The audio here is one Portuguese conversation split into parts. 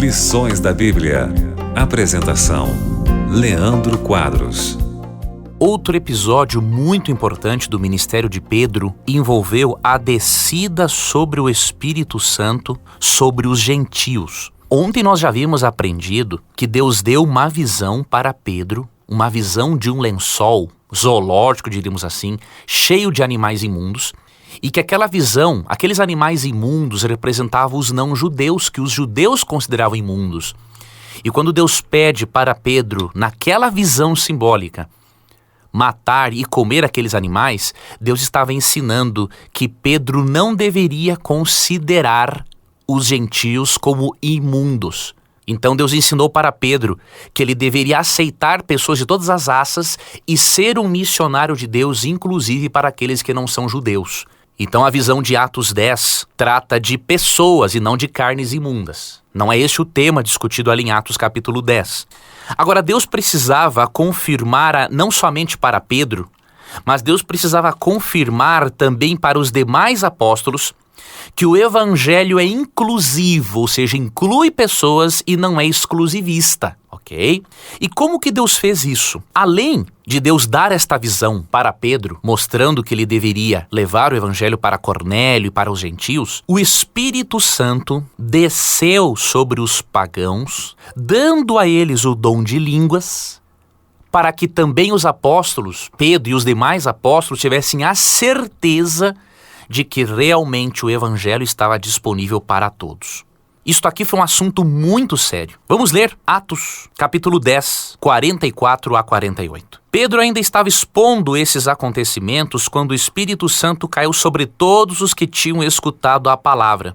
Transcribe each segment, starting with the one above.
Lições da Bíblia. Apresentação: Leandro Quadros. Outro episódio muito importante do ministério de Pedro envolveu a descida sobre o Espírito Santo sobre os gentios. Ontem nós já havíamos aprendido que Deus deu uma visão para Pedro, uma visão de um lençol zoológico, diríamos assim, cheio de animais imundos, e que aquela visão, aqueles animais imundos representavam os não-judeus, que os judeus consideravam imundos. E quando Deus pede para Pedro, naquela visão simbólica, matar e comer aqueles animais, Deus estava ensinando que Pedro não deveria considerar os gentios como imundos. Então Deus ensinou para Pedro que ele deveria aceitar pessoas de todas as raças e ser um missionário de Deus, inclusive para aqueles que não são judeus. Então a visão de Atos 10 trata de pessoas e não de carnes imundas. Não é este o tema discutido ali em Atos capítulo 10. Agora Deus precisava confirmar não somente para Pedro, mas Deus precisava confirmar também para os demais apóstolos que o evangelho é inclusivo, ou seja, inclui pessoas e não é exclusivista, ok? E como que Deus fez isso? Além de Deus dar esta visão para Pedro, mostrando que ele deveria levar o evangelho para Cornélio e para os gentios, o Espírito Santo desceu sobre os pagãos, dando a eles o dom de línguas, para que também os apóstolos, Pedro e os demais apóstolos, tivessem a certeza de que realmente o evangelho estava disponível para todos. Isto aqui foi um assunto muito sério. Vamos ler Atos, capítulo 10, 44 a 48. Pedro ainda estava expondo esses acontecimentos quando o Espírito Santo caiu sobre todos os que tinham escutado a palavra.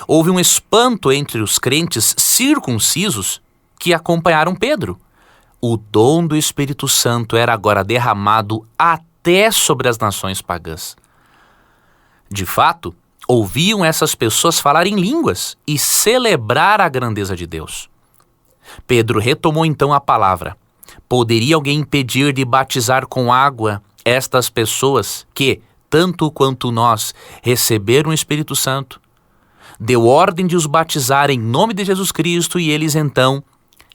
Houve um espanto entre os crentes circuncisos que acompanharam Pedro. O dom do Espírito Santo era agora derramado até sobre as nações pagãs. De fato, ouviam essas pessoas falar em línguas e celebrar a grandeza de Deus. Pedro retomou então a palavra. Poderia alguém impedir de batizar com água estas pessoas que, tanto quanto nós, receberam o Espírito Santo? Deu ordem de os batizar em nome de Jesus Cristo e eles então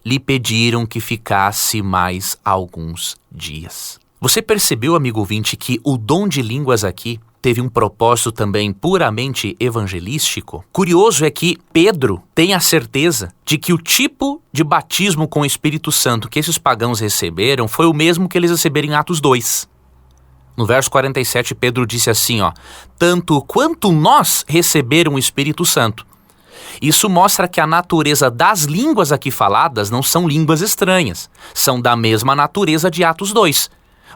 lhe pediram que ficasse mais alguns dias. Você percebeu, amigo ouvinte, que o dom de línguas aqui teve um propósito também puramente evangelístico? Curioso é que Pedro tem a certeza de que o tipo de batismo com o Espírito Santo que esses pagãos receberam foi o mesmo que eles receberam em Atos 2. No verso 47, Pedro disse assim, tanto quanto nós receberam o Espírito Santo. Isso mostra que a natureza das línguas aqui faladas não são línguas estranhas, são da mesma natureza de Atos 2.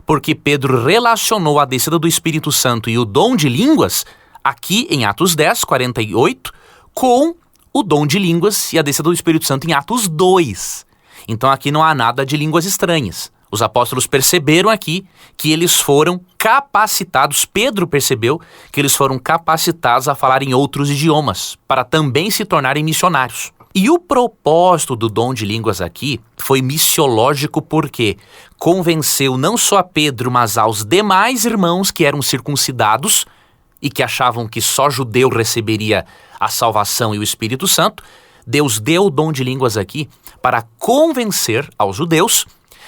Porque Pedro relacionou a descida do Espírito Santo e o dom de línguas, aqui em Atos 10, 48, com o dom de línguas e a descida do Espírito Santo em Atos 2. Então aqui não há nada de línguas estranhas. Os apóstolos perceberam aqui que eles foram capacitados, Pedro percebeu que eles foram capacitados a falar em outros idiomas, para também se tornarem missionários. E o propósito do dom de línguas aqui foi missiológico porque convenceu não só a Pedro, mas aos demais irmãos que eram circuncidados e que achavam que só judeu receberia a salvação e o Espírito Santo. Deus deu o dom de línguas aqui para convencer aos judeus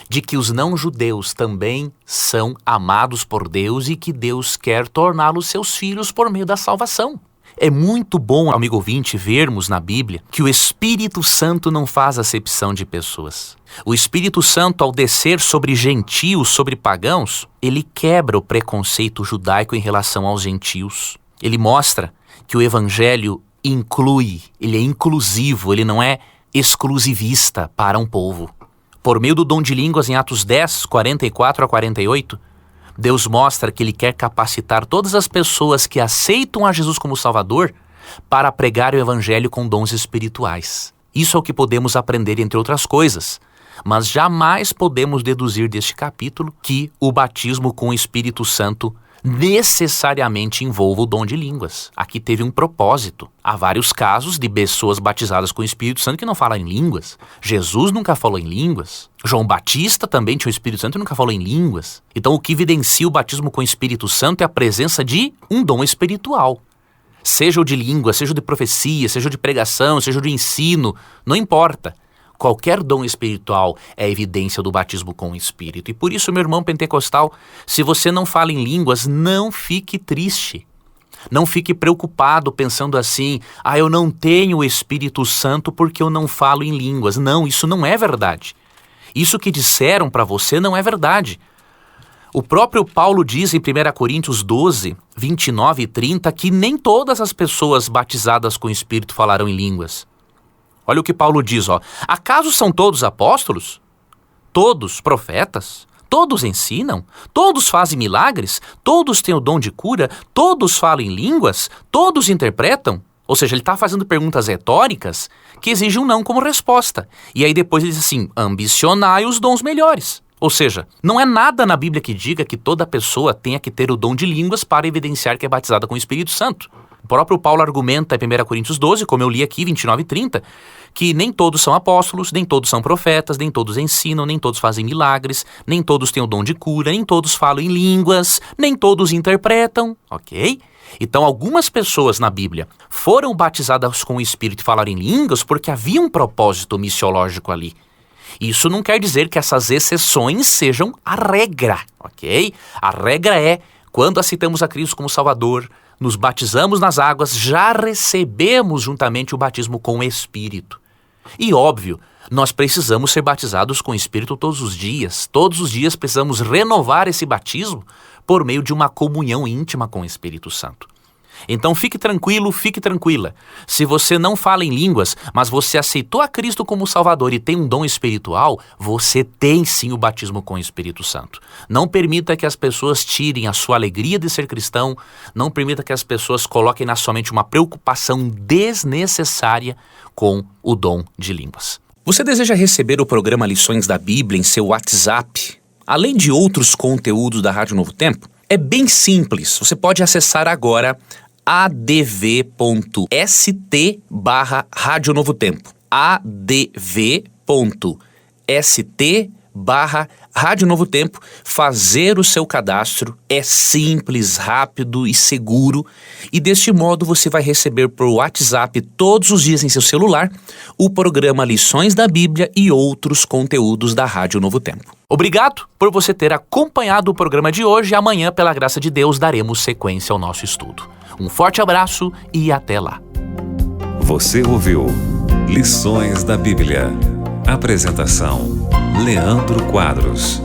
de que os não-judeus também são amados por Deus e que Deus quer torná-los seus filhos por meio da salvação. É muito bom, amigo ouvinte, vermos na Bíblia que o Espírito Santo não faz acepção de pessoas. O Espírito Santo, ao descer sobre gentios, sobre pagãos, ele quebra o preconceito judaico em relação aos gentios. Ele mostra que o evangelho inclui, ele é inclusivo, ele não é exclusivista para um povo. Por meio do dom de línguas em Atos 10, 44 a 48, Deus mostra que ele quer capacitar todas as pessoas que aceitam a Jesus como Salvador para pregar o evangelho com dons espirituais. Isso é o que podemos aprender, entre outras coisas. Mas jamais podemos deduzir deste capítulo que o batismo com o Espírito Santo necessariamente envolva o dom de línguas. Aqui teve um propósito. Há vários casos de pessoas batizadas com o Espírito Santo que não falam em línguas. Jesus nunca falou em línguas. João Batista também tinha o Espírito Santo e nunca falou em línguas. Então o que evidencia o batismo com o Espírito Santo é a presença de um dom espiritual. seja o de língua, seja o de profecia, seja o de pregação, seja o de ensino, não importa. Qualquer dom espiritual é evidência do batismo com o Espírito. E por isso, meu irmão pentecostal, se você não fala em línguas, não fique triste. Não fique preocupado pensando assim, eu não tenho o Espírito Santo porque eu não falo em línguas. Não, isso não é verdade. Isso que disseram para você não é verdade. O próprio Paulo diz em 1 Coríntios 12, 29 e 30 que nem todas as pessoas batizadas com o Espírito falaram em línguas. Olha o que Paulo diz, acaso são todos apóstolos? Todos profetas? Todos ensinam? Todos fazem milagres? Todos têm o dom de cura? Todos falam em línguas? Todos interpretam? Ou seja, ele está fazendo perguntas retóricas que exigem um não como resposta. E aí depois ele diz assim, ambicionai os dons melhores. Ou seja, não é nada na Bíblia que diga que toda pessoa tenha que ter o dom de línguas para evidenciar que é batizada com o Espírito Santo. O próprio Paulo argumenta em 1 Coríntios 12, como eu li aqui, 29 e 30, que nem todos são apóstolos, nem todos são profetas, nem todos ensinam, nem todos fazem milagres, nem todos têm o dom de cura, nem todos falam em línguas, nem todos interpretam, ok? Então, algumas pessoas na Bíblia foram batizadas com o Espírito e falaram em línguas porque havia um propósito missiológico ali. Isso não quer dizer que essas exceções sejam a regra, ok? A regra é, quando aceitamos a Cristo como Salvador, nos batizamos nas águas, já recebemos juntamente o batismo com o Espírito. E óbvio, nós precisamos ser batizados com o Espírito todos os dias. Todos os dias precisamos renovar esse batismo por meio de uma comunhão íntima com o Espírito Santo. Então fique tranquilo, fique tranquila. Se você não fala em línguas, mas você aceitou a Cristo como Salvador e tem um dom espiritual, você tem sim o batismo com o Espírito Santo. Não permita que as pessoas tirem a sua alegria de ser cristão, não permita que as pessoas coloquem na sua mente uma preocupação desnecessária com o dom de línguas. Você deseja receber o programa Lições da Bíblia em seu WhatsApp, além de outros conteúdos da Rádio Novo Tempo? É bem simples, você pode acessar agora adv.st/Rádio Novo Tempo. adv.st/Rádio Novo Tempo. Fazer o seu cadastro é simples, rápido e seguro. E deste modo você vai receber por WhatsApp todos os dias em seu celular o programa Lições da Bíblia e outros conteúdos da Rádio Novo Tempo. Obrigado por você ter acompanhado o programa de hoje. Amanhã, pela graça de Deus, daremos sequência ao nosso estudo. Um forte abraço e até lá. Você ouviu Lições da Bíblia. Apresentação: Leandro Quadros.